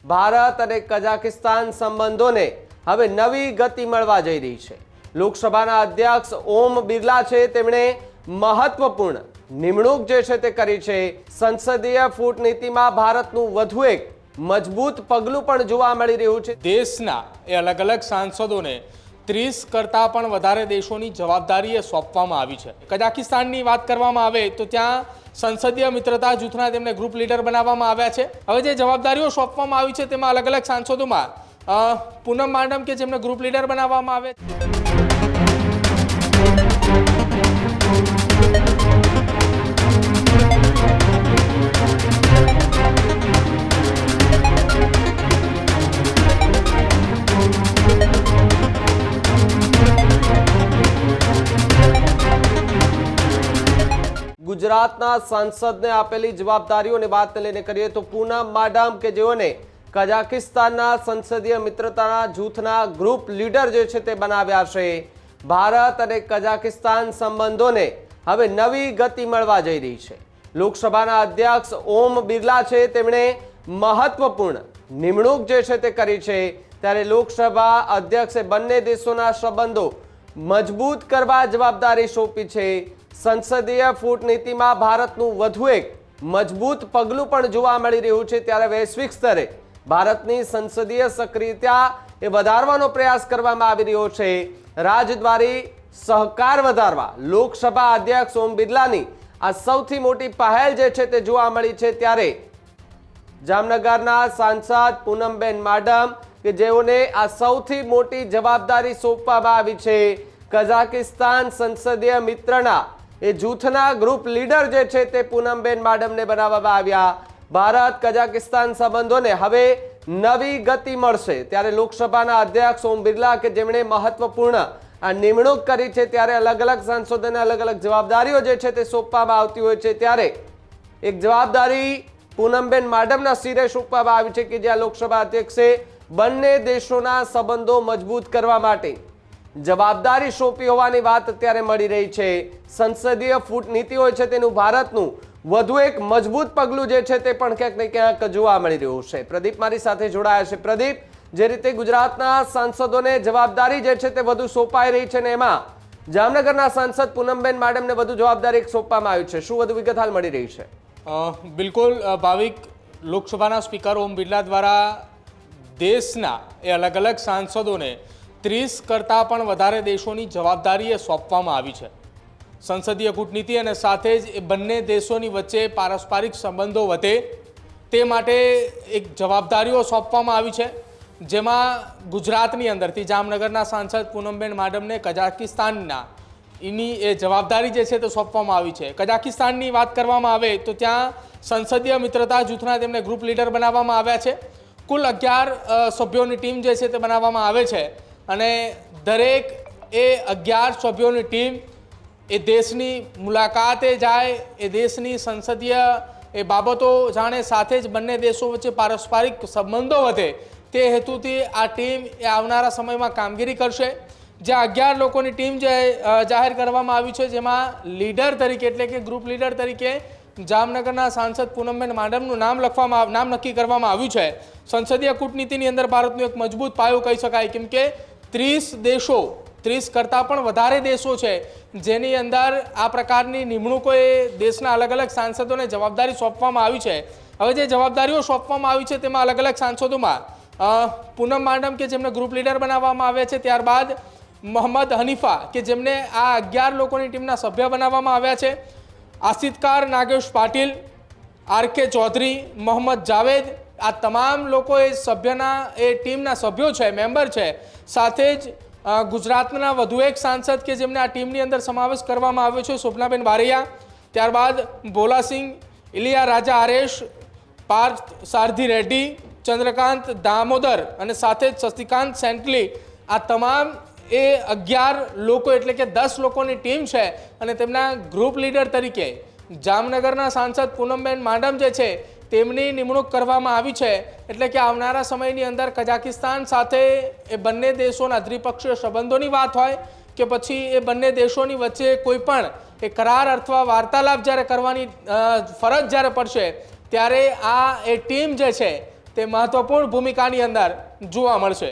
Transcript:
ભારત અને કઝાકિસ્તાન સંબંધોને હવે નવી ગતિ મળવા જઈ રહી છે। લોકસભાના અધ્યક્ષ ઓમ બિરલા છે તેમણે મહત્વપૂર્ણ નિમણૂક જે છે તે કરી છે। સંસદીય કૂટનીતિમાં ભારતનું વધુ એક મજબૂત પગલું પણ જોવા મળી રહ્યું છે। દેશના એ અલગ અલગ સાંસદોને 30 કરતાં પણ વધારે દેશોની જવાબદારી સોંપવામાં આવી છે। કઝાકિસ્તાનની વાત કરવામાં આવે તો ત્યાં સંસદીય મિત્રતા જૂથના તેમને ગ્રુપ લીડર બનાવવામાં આવ્યા છે। હવે જે જવાબદારીઓ સોંપવામાં આવી છે તેમાં અલગ અલગ સાંસદોમાં પૂનમ માડમ કે જેમને ગ્રુપ લીડર બનાવવામાં આવે ગુજરાતના સાંસદને આપેલી જવાબદારીઓની વાત લઈને કરીએ તો પૂનમ માડમ કે જેઓને કઝાકિસ્તાનના સંસદીય મિત્રતાના જૂથના ગ્રુપ લીડર જે છે તે બનાવ્યા છે। ભારત અને કઝાકિસ્તાન સંબંધોને હવે નવી ગતિ મળવા જઈ રહી છે। લોકસભાના અધ્યક્ષ ઓમ બિરલા છે તેમણે મહત્વપૂર્ણ નિમણૂક જે છે તે કરી છે। ત્યારે લોકસભા અધ્યક્ષે બંને દેશોના સંબંધો મજબૂત કરવા જવાબદારી સોંપી છે। સંસદીય કૂટનીતિમાં ભારતનું વધુ એક મજબૂત પગલું પણ જોવા મળી રહ્યું છે। ત્યારે વૈશ્વિક સ્તરે ભારતની સંસદીય સક્રિયતા એ વધારવાનો પ્રયાસ કરવામાં આવી રહ્યો છે। રાજદ્વારી સહકાર વધારવા લોકસભા અધ્યક્ષ ઓમ બિરલાની આ સૌથી મોટી પહેલ જે છે તે જોવા મળી છે। ત્યારે જામનગરના સાંસદ પૂનમબેન માડમ કે જેઓને આ સૌથી મોટી જવાબદારી સોંપવામાં આવી છે। કઝાકિસ્તાન સંસદીય મિત્રના એ જૂથના ગ્રુપ લીડર જે છે તે પૂનમબેન માડમને બનાવવામાં આવ્યા। ભારત કઝાકિસ્તાન સંબંધોને હવે નવી ગતિ મળશે। ત્યારે લોકસભાના અધ્યક્ષ ઓમ બિરલા કે જેમણે મહત્વપૂર્ણ આ નિમણૂક કરી છે ત્યારે અલગ અલગ સાંસદોને અલગ અલગ જવાબદારીઓ જે છે તે સોંપવામાં આવતી હોય છે। ત્યારે એક જવાબદારી પૂનમબેન માડમના શિરે સોંપવામાં આવી છે કે જ્યાં લોકસભા અધ્યક્ષે બંને દેશોના સંબંધો મજબૂત કરવા માટે જવાબદારી સોંપી હોવાની વાત અત્યારે મળી રહી છે। સંસદીય કૂટનીતિ હોય છે તેનું ભારતનું વધુ એક મજબૂત પગલું જે છે તે પણ ક્યાંક ને ક્યાંક જોવા મળી રહ્યું છે। પ્રદીપ મારી સાથે જોડાયા છે। પ્રદીપ, જે રીતે ગુજરાતના સાંસદોને જવાબદારી જે છે તે વધુ સોંપાઈ રહી છે ને એમાં જામનગરના સાંસદ પૂનમબેન માડમને વધુ જવાબદારી સોંપવામાં આવી છે, શું વધુ વિગત હાલ મળી રહી છે? બિલકુલ ભાવિક, લોકસભાના સ્પીકર ઓમ બિરલા દ્વારા દેશના એ અલગ અલગ સાંસદોને 30 કરતાં પણ વધારે દેશોની જવાબદારી સોંપવામાં આવી છે। સંસદીય કૂટનીતિ અને સાથે જ એ બંને દેશોની વચ્ચે પારસ્પરિક સંબંધો વધે તે માટે એક જવાબદારીઓ સોંપવામાં આવી છે। જેમાં ગુજરાતની અંદરથી જામનગરના સાંસદ પૂનમબેન માડમને કઝાકિસ્તાનના એની એ જવાબદારી જે છે તે સોંપવામાં આવી છે। કઝાકિસ્તાનની વાત કરવામાં આવે તો ત્યાં સંસદીય મિત્રતા જૂથના તેમને ગ્રુપ લીડર બનાવવામાં આવ્યા છે। કુલ 11 સભ્યોની ટીમ જે છે તે બનાવવામાં આવે છે અને દરેક એ 11 સભ્યોની ટીમ એ દેશની મુલાકાતે જાય, એ દેશની સંસદીય એ બાબતો જાણે, સાથે જ બંને દેશો વચ્ચે પારસ્પરિક સંબંધો વધે તે હેતુથી આ ટીમ એ આવનારા સમયમાં કામગીરી કરશે। જ્યાં 11 લોકોની ટીમ જે જાહેર કરવામાં આવી છે જેમાં લીડર તરીકે એટલે કે ગ્રુપ લીડર તરીકે જામનગરના સાંસદ પૂનમબેન માડમનું નામ નક્કી કરવામાં આવ્યું છે। સંસદીય કૂટનીતિની અંદર ભારતનું એક મજબૂત પાયો કહી શકાય, કેમ કે 30 દેશો, 30 કરતાં પણ વધારે દેશો છે જેની અંદર આ પ્રકારની નિમણૂકો એ દેશના અલગ અલગ સાંસદોને જવાબદારી સોંપવામાં આવી છે। હવે જે જવાબદારીઓ સોંપવામાં આવી છે તેમાં અલગ અલગ સાંસદોમાં પૂનમ માડમ કે જેમને ગ્રુપ લીડર બનાવવામાં આવ્યા છે, ત્યારબાદ મોહમ્મદ હનીફા કે જેમને આ 11 લોકોની ટીમના સભ્ય બનાવવામાં આવ્યા છે, આસિતકાર નાગેશ પાટીલ, આર.કે. ચૌધરી, મોહમ્મદ જાવેદ, આ તમામ લોકો એ સભ્યના એ ટીમના સભ્યો છે, મેમ્બર છે। સાથે જ ગુજરાતના વધુ એક સાંસદ કે જેમને આ ટીમની અંદર સમાવેશ કરવામાં આવ્યો છે, શોભનાબેન બારૈયા, ત્યારબાદ ભોલાસિંહ, ઇલિયા રાજા આરેશ, પાર્થ સારથી રેડ્ડી, ચંદ્રકાંત દામોદર અને સાથે જ શશિકાંત સેન્ટલી, આ તમામ એ 11 લોકો એટલે કે 10 લોકોની ટીમ છે અને તેમના ગ્રુપ લીડર તરીકે જામનગરના સાંસદ પૂનમબેન માડમ જે છે તેમની નિમણૂક કરવામાં આવી છે। એટલે કે આવનારા સમયની અંદર કઝાકિસ્તાન સાથે એ બંને દેશોના દ્વિપક્ષીય સંબંધોની વાત હોય કે પછી એ બંને દેશોની વચ્ચે કોઈ પણ એ કરાર અથવા વાર્તાલાપ જ્યારે કરવાની ફરજ જ્યારે પડશે ત્યારે આ એ ટીમ જે છે તે મહત્વપૂર્ણ ભૂમિકાની અંદર જોવા મળશે।